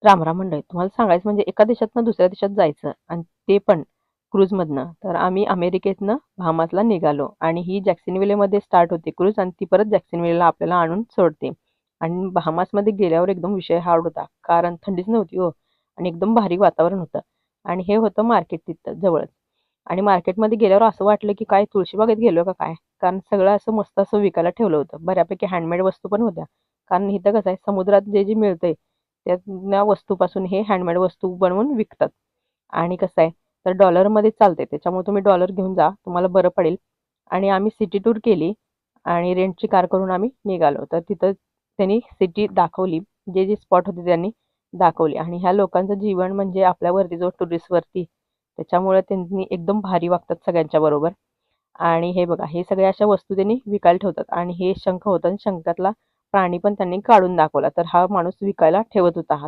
रामराम मंडळी, तुम्हाला सांगायचं म्हणजे एका देशातनं दुसऱ्या देशात जायचं आणि ते पण क्रूजमधनं. तर आम्ही अमेरिकेतनं बहामासला निघालो आणि ही जॅक्सनविलेमध्ये स्टार्ट होते क्रूज आणि ती परत जॅक्सनविलेला आपल्याला आणून सोडते. आणि बहामासमध्ये गेल्यावर एकदम विषय हार्ड होता, कारण थंडीच नव्हती हो आणि एकदम भारी वातावरण होतं. आणि हे होतं मार्केट तिथं जवळच. आणि मार्केटमध्ये गेल्यावर असं वाटलं की काय तुळशीबागेत गेलो का काय, कारण सगळं असं मस्त असं विकायला ठेवलं होतं. बऱ्यापैकी हँडमेड वस्तू पण होत्या, कारण इथं कसं आहे समुद्रात जे जे मिळतंय त्या वस्तूपासून हे हँडमेड वस्तू बनवून विकतात. आणि कसं आहे तर डॉलरमध्ये चालते, त्याच्यामुळे तुम्ही डॉलर घेऊन जा, तुम्हाला बरं पडेल. आणि आम्ही सिटी टूर केली आणि रेंटची कार करून आम्ही निघालो. तर तिथं त्यांनी सिटी दाखवली, जे जे स्पॉट होते त्यांनी दाखवले. आणि ह्या लोकांचं जीवन म्हणजे आपल्यावरती जो टुरिस्टवरती, त्याच्यामुळे त्यांनी एकदम भारी वागतात सगळ्यांच्या बरोबर. आणि हे बघा, हे सगळ्या अशा वस्तू त्यांनी विकायला ठेवतात. आणि हे शंख होतं आणि शंखातला प्राणी पण त्यांनी काढून दाखवला. तर हा माणूस विकायला ठेवत होता.